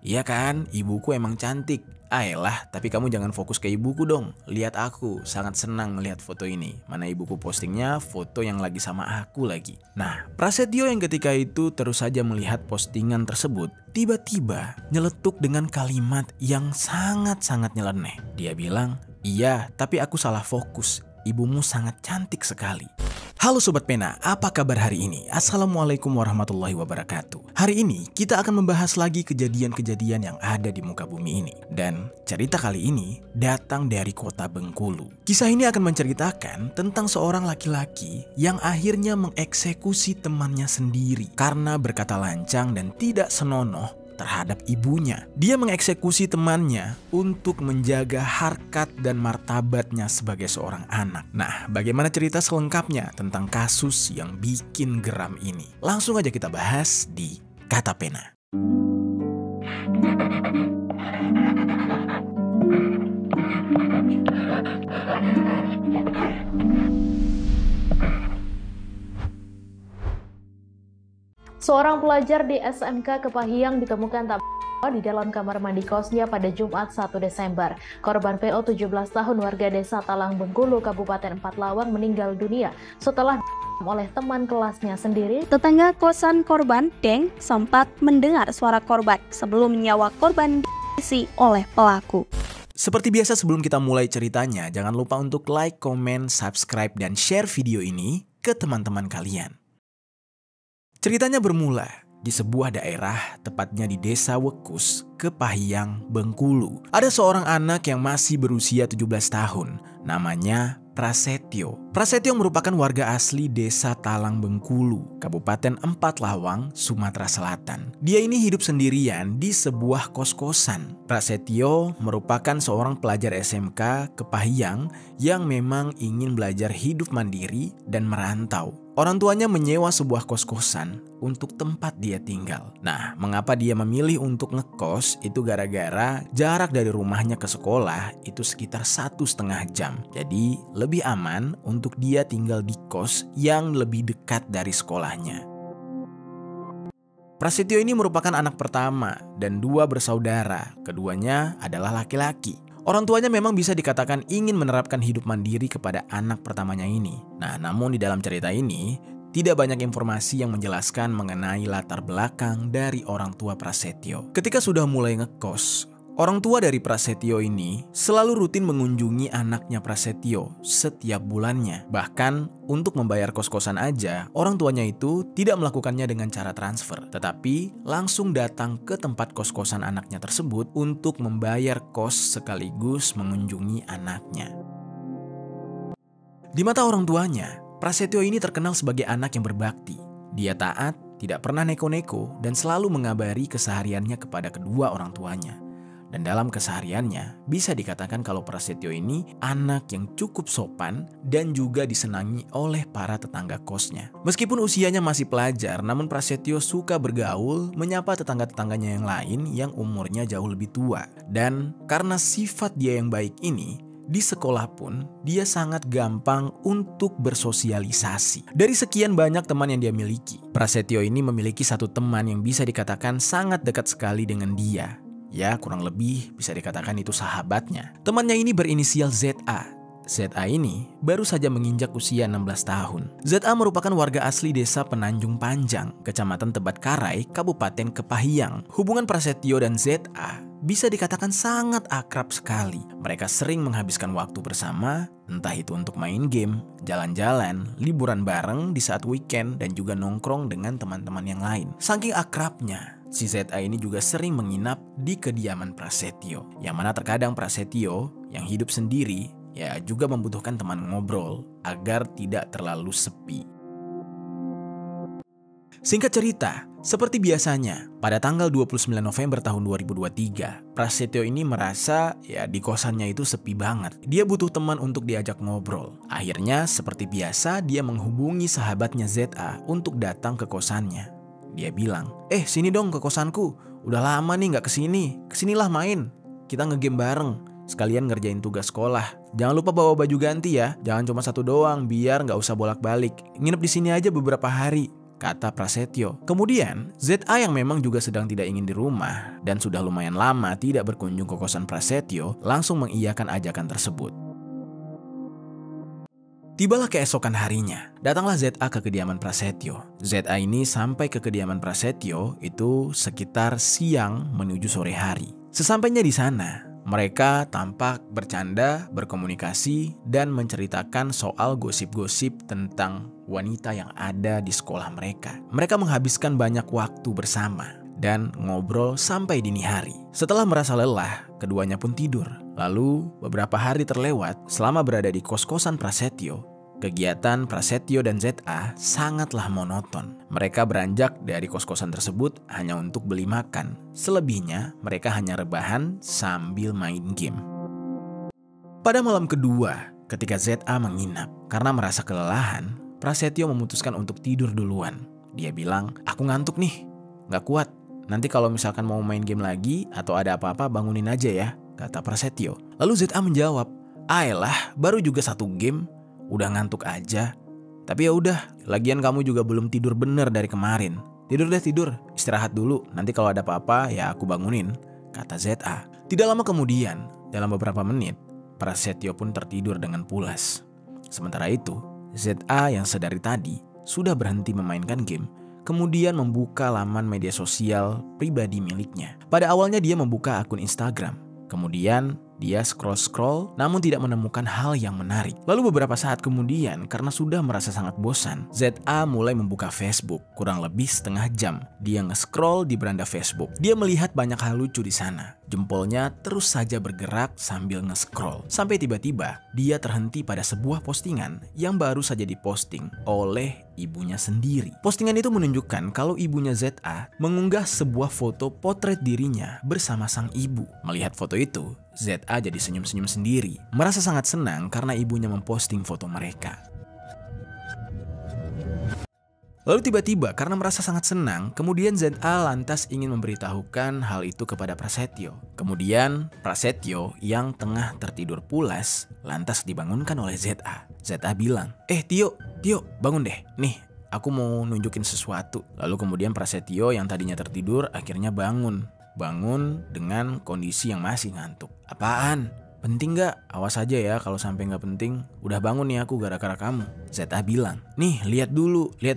Iya kan, ibuku emang cantik. Ayolah, tapi kamu jangan fokus ke ibuku dong. Lihat aku, sangat senang melihat foto ini. Mana ibuku postingnya foto yang lagi sama aku lagi. Nah, Prasetyo yang ketika itu terus saja melihat postingan tersebut, tiba-tiba nyeletuk dengan kalimat yang sangat-sangat nyeleneh. Dia bilang, "Iya, tapi aku salah fokus. Ibumu sangat cantik sekali." Halo Sobat Pena, apa kabar hari ini? Assalamualaikum warahmatullahi wabarakatuh. Hari ini kita akan membahas lagi kejadian-kejadian yang ada di muka bumi ini. Dan cerita kali ini datang dari kota Bengkulu. Kisah ini akan menceritakan tentang seorang laki-laki yang akhirnya mengeksekusi temannya sendiri karena berkata lancang dan tidak senonoh terhadap ibunya. Dia mengeksekusi temannya untuk menjaga harkat dan martabatnya sebagai seorang anak. Nah, bagaimana cerita selengkapnya tentang kasus yang bikin geram ini? Langsung aja kita bahas di Kata Pena. Seorang pelajar di SMK Kepahyang ditemukan tak di dalam kamar mandi kosnya pada Jumat 1 Desember. Korban PO 17 tahun warga desa Talang Bengkulu, Kabupaten Empatlawan meninggal dunia setelah oleh teman kelasnya sendiri. Tetangga kosan korban, Deng, sempat mendengar suara korban sebelum nyawa korban diisi oleh pelaku. Seperti biasa sebelum kita mulai ceritanya, jangan lupa untuk like, komen, subscribe, dan share video ini ke teman-teman kalian. Ceritanya bermula di sebuah daerah, tepatnya di Desa Wekus, Kepahyang, Bengkulu. Ada seorang anak yang masih berusia 17 tahun, namanya Prasetyo. Prasetyo merupakan warga asli Desa Talang Bengkulu, Kabupaten Empatlawan, Sumatera Selatan. Dia ini hidup sendirian di sebuah kos-kosan. Prasetyo merupakan seorang pelajar SMK Kepahyang yang memang ingin belajar hidup mandiri dan merantau. Orang tuanya menyewa sebuah kos-kosan untuk tempat dia tinggal. Nah, mengapa dia memilih untuk ngekos? Itu gara-gara jarak dari rumahnya ke sekolah itu sekitar 1,5 jam. Jadi, lebih aman untuk dia tinggal di kos yang lebih dekat dari sekolahnya. Prasetyo ini merupakan anak pertama dan 2 bersaudara. Keduanya adalah laki-laki. Orang tuanya memang bisa dikatakan ingin menerapkan hidup mandiri kepada anak pertamanya ini. Nah, namun di dalam cerita ini, tidak banyak informasi yang menjelaskan mengenai latar belakang dari orang tua Prasetyo. Ketika sudah mulai ngekos, orang tua dari Prasetyo ini selalu rutin mengunjungi anaknya Prasetyo setiap bulannya. Bahkan untuk membayar kos-kosan aja, orang tuanya itu tidak melakukannya dengan cara transfer, tetapi langsung datang ke tempat kos-kosan anaknya tersebut untuk membayar kos sekaligus mengunjungi anaknya. Di mata orang tuanya, Prasetyo ini terkenal sebagai anak yang berbakti. Dia taat, tidak pernah neko-neko, dan selalu mengabari kesehariannya kepada kedua orang tuanya. Dan dalam kesehariannya, bisa dikatakan kalau Prasetyo ini anak yang cukup sopan dan juga disenangi oleh para tetangga kosnya. Meskipun usianya masih pelajar, namun Prasetyo suka bergaul, menyapa tetangga-tetangganya yang lain yang umurnya jauh lebih tua. Dan karena sifat dia yang baik ini, di sekolah pun dia sangat gampang untuk bersosialisasi. Dari sekian banyak teman yang dia miliki, Prasetyo ini memiliki satu teman yang bisa dikatakan sangat dekat sekali dengan dia. Ya, kurang lebih bisa dikatakan itu sahabatnya. Temannya ini berinisial ZA. ZA ini baru saja menginjak usia 16 tahun. ZA merupakan warga asli desa Penanjung Panjang, Kecamatan Tebat Karai, Kabupaten Kepahyang. Hubungan Prasetyo dan ZA bisa dikatakan sangat akrab sekali. Mereka sering menghabiskan waktu bersama, entah itu untuk main game, jalan-jalan, liburan bareng di saat weekend, dan juga nongkrong dengan teman-teman yang lain. Saking akrabnya, si ZA ini juga sering menginap di kediaman Prasetyo. Yang mana terkadang Prasetyo yang hidup sendiri ya juga membutuhkan teman ngobrol agar tidak terlalu sepi. Singkat cerita, seperti biasanya, pada tanggal 29 November tahun 2023, Prasetyo ini merasa ya di kosannya itu sepi banget. Dia butuh teman untuk diajak ngobrol. Akhirnya, seperti biasa, dia menghubungi sahabatnya ZA untuk datang ke kosannya. Dia bilang, sini dong ke kosanku. Udah lama nih gak kesini. Kesinilah main. Kita ngegame bareng. Sekalian ngerjain tugas sekolah. Jangan lupa bawa baju ganti ya. Jangan cuma satu doang biar gak usah bolak-balik. Nginep di sini aja beberapa hari. kata Prasetyo. Kemudian ZA yang memang juga sedang tidak ingin di rumah dan sudah lumayan lama tidak berkunjung ke kosan Prasetyo langsung mengiyakan ajakan tersebut. Tibalah keesokan harinya, datanglah ZA ke kediaman Prasetyo. ZA ini sampai ke kediaman Prasetyo itu sekitar siang menuju sore hari. Sesampainya di sana, mereka tampak bercanda, berkomunikasi, dan menceritakan soal gosip-gosip tentang wanita yang ada di sekolah mereka. Mereka menghabiskan banyak waktu bersama dan ngobrol sampai dini hari. Setelah merasa lelah, keduanya pun tidur. Lalu beberapa hari terlewat selama berada di kos-kosan Prasetyo. Kegiatan Prasetyo dan ZA sangatlah monoton. Mereka beranjak dari kos-kosan tersebut hanya untuk beli makan. Selebihnya mereka hanya rebahan sambil main game. Pada malam kedua, ketika ZA menginap karena merasa kelelahan, Prasetyo memutuskan untuk tidur duluan. Dia bilang, "Aku ngantuk nih, gak kuat. Nanti kalau misalkan mau main game lagi atau ada apa-apa bangunin aja ya," kata Prasetyo. Lalu ZA menjawab, "Ayolah, baru juga 1 game. Udah ngantuk aja. Tapi ya udah, lagian kamu juga belum tidur bener dari kemarin. Tidur deh, tidur. Istirahat dulu. Nanti kalau ada apa-apa ya aku bangunin," kata ZA. Tidak lama kemudian, dalam beberapa menit, Prasetyo pun tertidur dengan pulas. Sementara itu, ZA yang sedari tadi sudah berhenti memainkan game, kemudian membuka laman media sosial pribadi miliknya. Pada awalnya dia membuka akun Instagram. Kemudian dia scroll-scroll namun tidak menemukan hal yang menarik. Lalu beberapa saat kemudian karena sudah merasa sangat bosan, ZA mulai membuka Facebook. Kurang lebih setengah jam dia nge-scroll di beranda Facebook. Dia melihat banyak hal lucu di sana. Jempolnya terus saja bergerak sambil nge-scroll. Sampai tiba-tiba dia terhenti pada sebuah postingan yang baru saja diposting oleh ibunya sendiri. Postingan itu menunjukkan kalau ibunya ZA mengunggah sebuah foto potret dirinya bersama sang ibu. Melihat foto itu, ZA jadi senyum-senyum sendiri, merasa sangat senang karena ibunya memposting foto mereka. Lalu tiba-tiba karena merasa sangat senang, kemudian ZA lantas ingin memberitahukan hal itu kepada Prasetyo. Kemudian Prasetyo yang tengah tertidur pulas lantas dibangunkan oleh ZA. ZA bilang, Tio, bangun deh. Nih, aku mau nunjukin sesuatu." Lalu kemudian Prasetyo yang tadinya tertidur akhirnya bangun dengan kondisi yang masih ngantuk. "Apaan? Penting gak? Awas aja ya kalau sampai gak penting. Udah bangun nih aku gara-gara kamu," ZA bilang. "Nih, lihat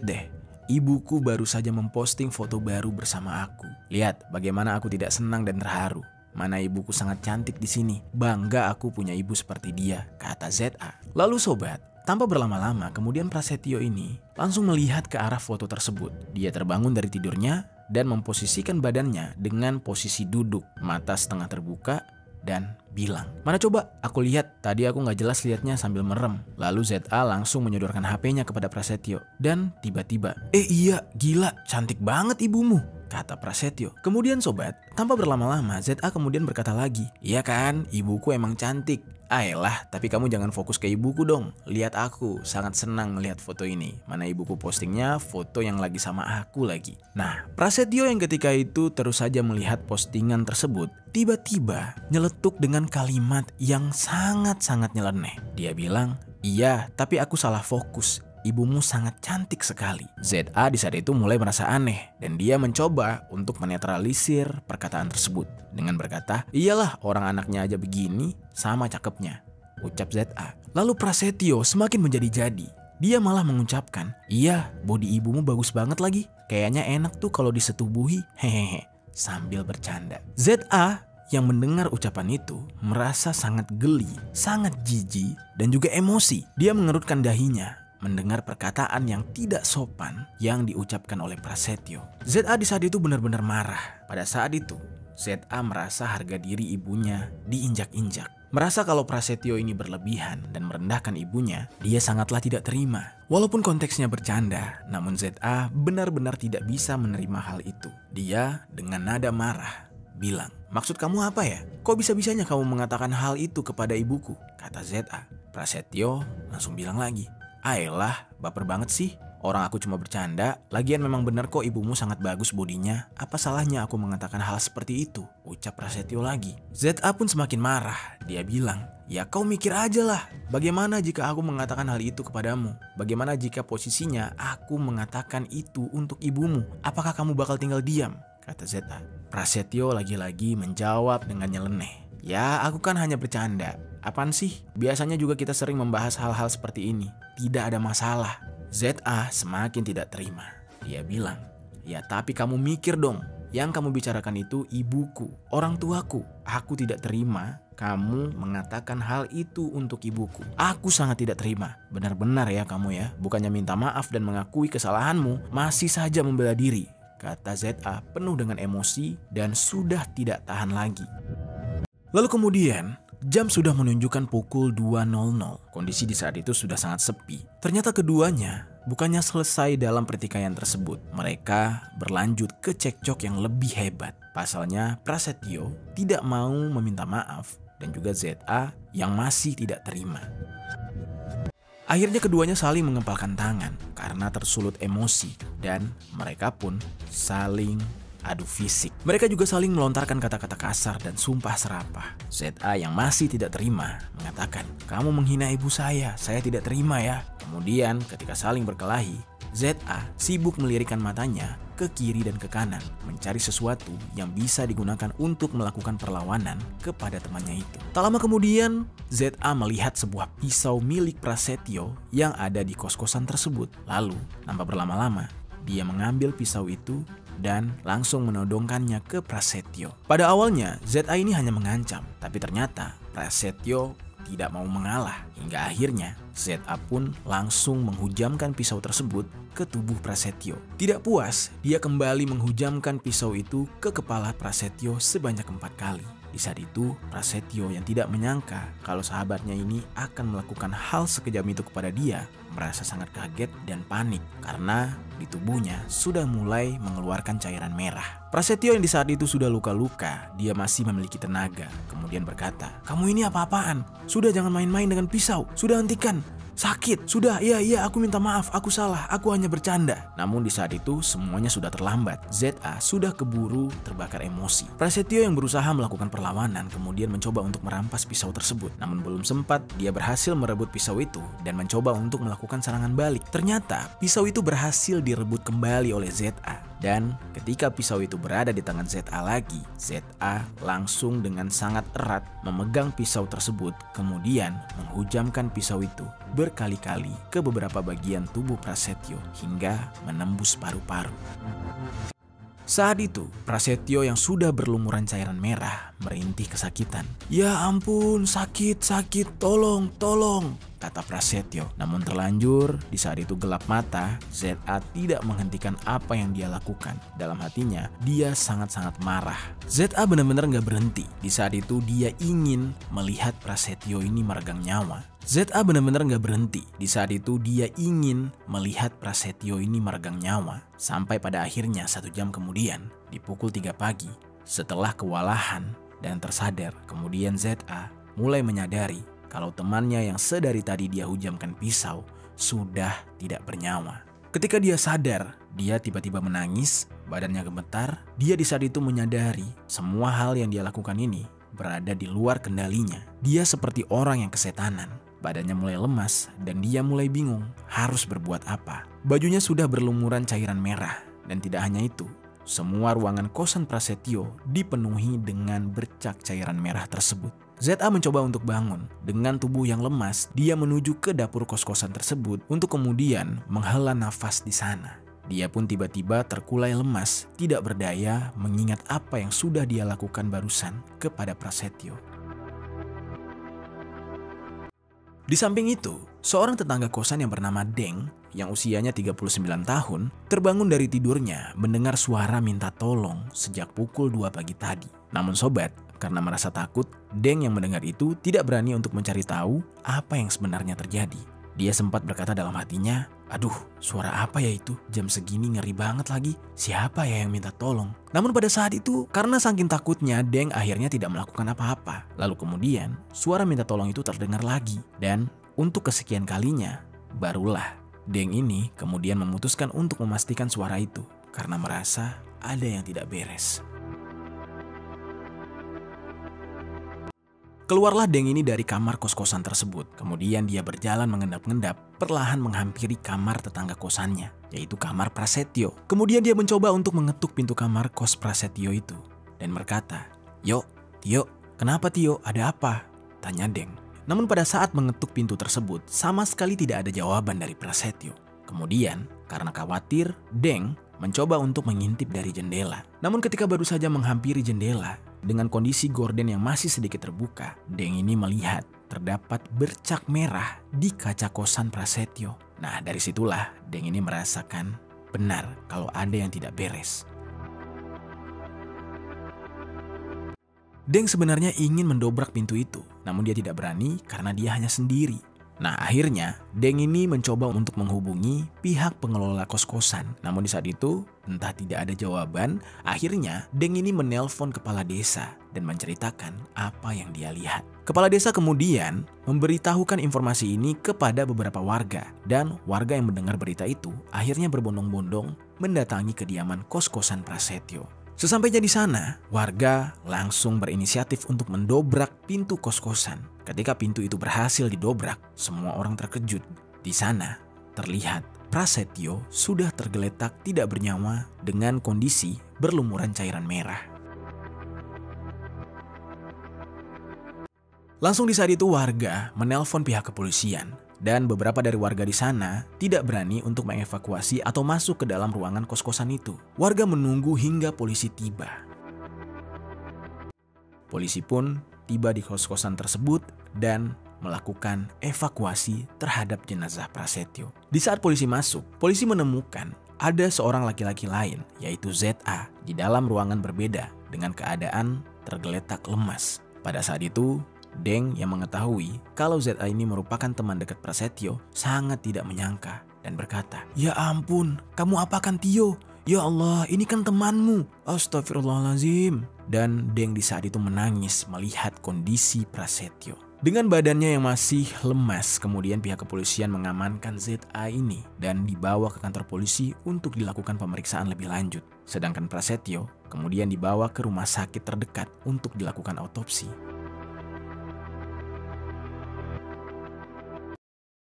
deh. Ibuku baru saja memposting foto baru bersama aku. Lihat bagaimana aku tidak senang dan terharu. Mana ibuku sangat cantik di sini. Bangga aku punya ibu seperti dia," kata ZA. Lalu sobat, tanpa berlama-lama kemudian Prasetyo ini langsung melihat ke arah foto tersebut. Dia terbangun dari tidurnya dan memposisikan badannya dengan posisi duduk, mata setengah terbuka, dan bilang, "Mana coba, aku lihat, tadi aku gak jelas liatnya sambil merem." Lalu ZA langsung menyodorkan HP-nya kepada Prasetyo. Dan tiba-tiba, "Iya, gila, cantik banget ibumu," kata Prasetyo. Kemudian sobat, tanpa berlama-lama ZA kemudian berkata lagi, "Iya kan, ibuku emang cantik. Ayolah, tapi kamu jangan fokus ke ibuku dong. Lihat aku, sangat senang melihat foto ini. Mana ibuku postingnya foto yang lagi sama aku lagi." Nah, Prasetyo yang ketika itu terus saja melihat postingan tersebut, tiba-tiba nyeletuk dengan kalimat yang sangat-sangat nyeleneh. Dia bilang, "Iya, tapi aku salah fokus. Ibumu sangat cantik sekali." ZA di saat itu mulai merasa aneh dan dia mencoba untuk menetralisir perkataan tersebut dengan berkata, "Iyalah, orang anaknya aja begini, sama cakepnya," ucap ZA. Lalu Prasetyo semakin menjadi-jadi. Dia malah mengucapkan, "Iya, bodi ibumu bagus banget lagi. Kayaknya enak tuh kalau disetubuhi, hehehe," sambil bercanda. ZA yang mendengar ucapan itu merasa sangat geli, sangat jijik, dan juga emosi. Dia mengerutkan dahinya mendengar perkataan yang tidak sopan yang diucapkan oleh Prasetyo. ZA di saat itu benar-benar marah. Pada saat itu, ZA merasa harga diri ibunya diinjak-injak. Merasa kalau Prasetyo ini berlebihan dan merendahkan ibunya, dia sangatlah tidak terima. Walaupun konteksnya bercanda, namun ZA benar-benar tidak bisa menerima hal itu. Dia dengan nada marah bilang, "Maksud kamu apa ya? Kok bisa-bisanya kamu mengatakan hal itu kepada ibuku?" kata ZA. Prasetyo langsung bilang lagi, "Ayolah, baper banget sih. Orang aku cuma bercanda, lagian memang benar kok ibumu sangat bagus bodinya. Apa salahnya aku mengatakan hal seperti itu? Ucap Prasetyo lagi. ZA pun semakin marah. Dia bilang, ya kau mikir aja lah, bagaimana jika aku mengatakan hal itu kepadamu? Bagaimana jika posisinya aku mengatakan itu untuk ibumu? Apakah kamu bakal tinggal diam? Kata ZA. Prasetyo lagi-lagi menjawab dengan nyeleneh. Ya aku kan hanya bercanda. Apaan sih? Biasanya juga kita sering membahas hal-hal seperti ini. Tidak ada masalah. ZA semakin tidak terima. Dia bilang, ya tapi kamu mikir dong. Yang kamu bicarakan itu ibuku, orang tuaku. Aku tidak terima kamu mengatakan hal itu untuk ibuku. Aku sangat tidak terima. Benar-benar ya kamu ya. Bukannya minta maaf dan mengakui kesalahanmu, masih saja membela diri. Kata ZA penuh dengan emosi dan sudah tidak tahan lagi. Lalu kemudian, jam sudah menunjukkan pukul 2.00. Kondisi di saat itu sudah sangat sepi. Ternyata keduanya bukannya selesai dalam pertikaian tersebut. Mereka berlanjut ke cekcok yang lebih hebat. Pasalnya Prasetyo tidak mau meminta maaf dan juga ZA yang masih tidak terima. Akhirnya keduanya saling mengepalkan tangan karena tersulut emosi dan mereka pun saling adu fisik. Mereka juga saling melontarkan kata-kata kasar dan sumpah serapah. ZA yang masih tidak terima mengatakan, kamu menghina ibu saya tidak terima ya. Kemudian ketika saling berkelahi, ZA sibuk melirikkan matanya ke kiri dan ke kanan, mencari sesuatu yang bisa digunakan untuk melakukan perlawanan kepada temannya itu. Tak lama kemudian, ZA melihat sebuah pisau milik Prasetyo yang ada di kos-kosan tersebut. Lalu, tanpa berlama-lama, dia mengambil pisau itu dan langsung menodongkannya ke Prasetyo. Pada awalnya, ZA ini hanya mengancam, tapi ternyata Prasetyo tidak mau mengalah. Hingga akhirnya, ZA pun langsung menghujamkan pisau tersebut ke tubuh Prasetyo. Tidak puas, dia kembali menghujamkan pisau itu ke kepala Prasetyo sebanyak 4 kali. Di saat itu, Prasetyo yang tidak menyangka kalau sahabatnya ini akan melakukan hal sekejam itu kepada dia, merasa sangat kaget dan panik karena di tubuhnya sudah mulai mengeluarkan cairan merah. Prasetyo yang di saat itu sudah luka-luka, dia masih memiliki tenaga. Kemudian berkata, kamu ini apa-apaan? Sudah jangan main-main dengan pisau, sudah hentikan. Sakit, sudah, iya aku minta maaf, aku salah, aku hanya bercanda. Namun di saat itu semuanya sudah terlambat. ZA sudah keburu terbakar emosi. Prasetyo yang berusaha melakukan perlawanan kemudian mencoba untuk merampas pisau tersebut. Namun belum sempat, dia berhasil merebut pisau itu dan mencoba untuk melakukan serangan balik. Ternyata pisau itu berhasil direbut kembali oleh ZA. Dan ketika pisau itu berada di tangan ZA lagi, ZA langsung dengan sangat erat memegang pisau tersebut, kemudian menghujamkan pisau itu berkali-kali ke beberapa bagian tubuh Prasetyo hingga menembus paru-paru. Saat itu, Prasetyo yang sudah berlumuran cairan merah merintih kesakitan. Ya ampun, sakit, tolong, kata Prasetyo. Namun terlanjur, di saat itu gelap mata, ZA tidak menghentikan apa yang dia lakukan. Dalam hatinya, dia sangat-sangat marah. ZA benar-benar gak berhenti. Di saat itu, dia ingin melihat Prasetyo ini meregang nyawa. ZA benar-benar gak berhenti. Di saat itu dia ingin melihat Prasetyo ini meregang nyawa. Sampai pada akhirnya 1 jam kemudian, di pukul 3 pagi, setelah kewalahan dan tersadar, kemudian ZA mulai menyadari kalau temannya yang sedari tadi dia hujamkan pisau sudah tidak bernyawa. Ketika dia sadar, dia tiba-tiba menangis, badannya gemetar. Dia di saat itu menyadari semua hal yang dia lakukan ini berada di luar kendalinya. Dia seperti orang yang kesetanan. Badannya mulai lemas dan dia mulai bingung harus berbuat apa. Bajunya sudah berlumuran cairan merah dan tidak hanya itu, semua ruangan kosan Prasetyo dipenuhi dengan bercak cairan merah tersebut. ZA mencoba untuk bangun. Dengan tubuh yang lemas, dia menuju ke dapur kos-kosan tersebut untuk kemudian menghela nafas di sana. Dia pun tiba-tiba terkulai lemas, tidak berdaya mengingat apa yang sudah dia lakukan barusan kepada Prasetyo. Di samping itu, seorang tetangga kosan yang bernama Deng, yang usianya 39 tahun, terbangun dari tidurnya mendengar suara minta tolong sejak pukul 2 pagi tadi. Namun sobat, karena merasa takut, Deng yang mendengar itu tidak berani untuk mencari tahu apa yang sebenarnya terjadi. Dia sempat berkata dalam hatinya, aduh, suara apa ya itu? Jam segini ngeri banget lagi. Siapa ya yang minta tolong? Namun pada saat itu, karena saking takutnya, Deng akhirnya tidak melakukan apa-apa. Lalu kemudian, suara minta tolong itu terdengar lagi. Dan untuk kesekian kalinya, barulah Deng ini kemudian memutuskan untuk memastikan suara itu karena merasa ada yang tidak beres. Keluarlah Deng ini dari kamar kos-kosan tersebut. Kemudian dia berjalan mengendap-endap, perlahan menghampiri kamar tetangga kosannya, yaitu kamar Prasetyo. Kemudian dia mencoba untuk mengetuk pintu kamar kos Prasetyo itu dan berkata, "Yo, Tio, kenapa Tio? Ada apa?" tanya Deng. Namun pada saat mengetuk pintu tersebut, sama sekali tidak ada jawaban dari Prasetyo. Kemudian, karena khawatir, Deng mencoba untuk mengintip dari jendela. Namun ketika baru saja menghampiri jendela, dengan kondisi gorden yang masih sedikit terbuka, Deng ini melihat terdapat bercak merah di kaca kosan Prasetyo. Nah, dari situlah Deng ini merasakan benar kalau ada yang tidak beres. Deng sebenarnya ingin mendobrak pintu itu, namun dia tidak berani karena dia hanya sendiri. Nah, akhirnya Deng ini mencoba untuk menghubungi pihak pengelola kos-kosan. Namun di saat itu, entah tidak ada jawaban, akhirnya Deng ini menelpon kepala desa dan menceritakan apa yang dia lihat. Kepala desa kemudian memberitahukan informasi ini kepada beberapa warga, dan warga yang mendengar berita itu akhirnya berbondong-bondong mendatangi kediaman kos-kosan Prasetyo. Sesampainya di sana, warga langsung berinisiatif untuk mendobrak pintu kos-kosan. Ketika pintu itu berhasil didobrak, semua orang terkejut. Di sana, terlihat Prasetyo sudah tergeletak tidak bernyawa dengan kondisi berlumuran cairan merah. Langsung di saat itu warga menelpon pihak kepolisian. Dan beberapa dari warga di sana tidak berani untuk mengevakuasi atau masuk ke dalam ruangan kos-kosan itu. Warga menunggu hingga polisi tiba. Polisi pun tiba di kos-kosan tersebut dan melakukan evakuasi terhadap jenazah Prasetyo. Di saat polisi masuk, polisi menemukan ada seorang laki-laki lain, yaitu ZA, di dalam ruangan berbeda dengan keadaan tergeletak lemas. Pada saat itu, Deng yang mengetahui kalau ZA ini merupakan teman dekat Prasetyo sangat tidak menyangka dan berkata, "Ya ampun, kamu apakan Tio? Ya Allah, ini kan temanmu. Astagfirullahaladzim." Dan Deng di saat itu menangis melihat kondisi Prasetyo. Dengan badannya yang masih lemas, kemudian pihak kepolisian mengamankan ZA ini dan dibawa ke kantor polisi untuk dilakukan pemeriksaan lebih lanjut. Sedangkan Prasetyo kemudian dibawa ke rumah sakit terdekat untuk dilakukan autopsi.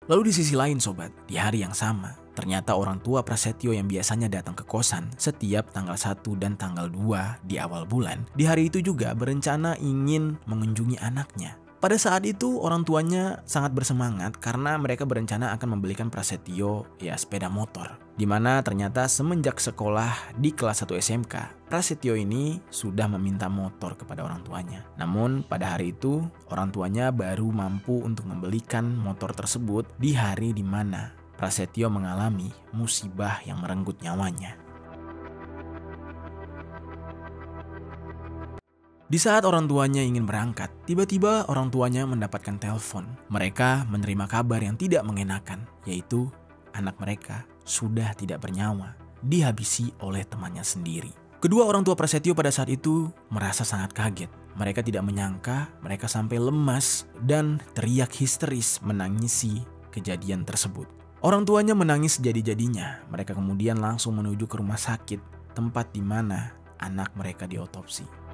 Lalu di sisi lain sobat, di hari yang sama, ternyata orang tua Prasetyo yang biasanya datang ke kosan setiap tanggal 1 dan tanggal 2 di awal bulan, di hari itu juga berencana ingin mengunjungi anaknya. Pada saat itu orang tuanya sangat bersemangat karena mereka berencana akan membelikan Prasetyo sepeda motor. Dimana ternyata semenjak sekolah di kelas 1 SMK, Prasetyo ini sudah meminta motor kepada orang tuanya. Namun pada hari itu orang tuanya baru mampu untuk membelikan motor tersebut di hari dimana Prasetyo mengalami musibah yang merenggut nyawanya. Di saat orang tuanya ingin berangkat, tiba-tiba orang tuanya mendapatkan telepon. Mereka menerima kabar yang tidak mengenakan, yaitu anak mereka sudah tidak bernyawa, dihabisi oleh temannya sendiri. Kedua orang tua Prasetyo pada saat itu merasa sangat kaget. Mereka tidak menyangka mereka sampai lemas dan teriak histeris menangisi kejadian tersebut. Orang tuanya menangis jadi-jadinya. Mereka kemudian langsung menuju ke rumah sakit, tempat di mana anak mereka diotopsi.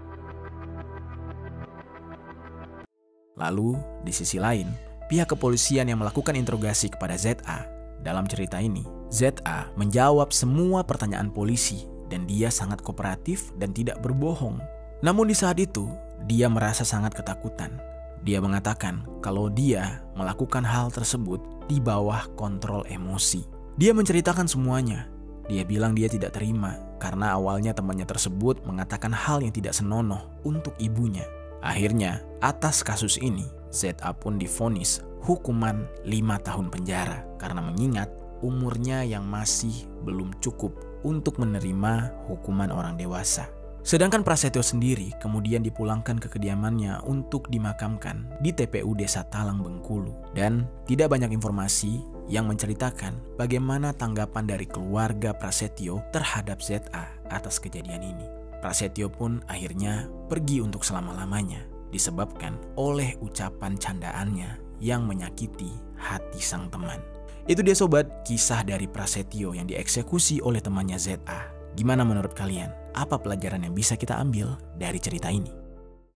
Lalu, di sisi lain, pihak kepolisian yang melakukan interogasi kepada ZA. Dalam cerita ini, ZA menjawab semua pertanyaan polisi dan dia sangat kooperatif dan tidak berbohong. Namun di saat itu, dia merasa sangat ketakutan. Dia mengatakan kalau dia melakukan hal tersebut di bawah kontrol emosi. Dia menceritakan semuanya. Dia bilang dia tidak terima karena awalnya temannya tersebut mengatakan hal yang tidak senonoh untuk ibunya. Akhirnya, atas kasus ini, ZA pun divonis hukuman 5 tahun penjara karena mengingat umurnya yang masih belum cukup untuk menerima hukuman orang dewasa. Sedangkan Prasetyo sendiri kemudian dipulangkan ke kediamannya untuk dimakamkan di TPU Desa Talang Bengkulu. Dan tidak banyak informasi yang menceritakan bagaimana tanggapan dari keluarga Prasetyo terhadap ZA atas kejadian ini. Prasetyo pun akhirnya pergi untuk selama-lamanya disebabkan oleh ucapan candaannya yang menyakiti hati sang teman. Itu dia sobat, kisah dari Prasetyo yang dieksekusi oleh temannya ZA. Gimana menurut kalian? Apa pelajaran yang bisa kita ambil dari cerita ini?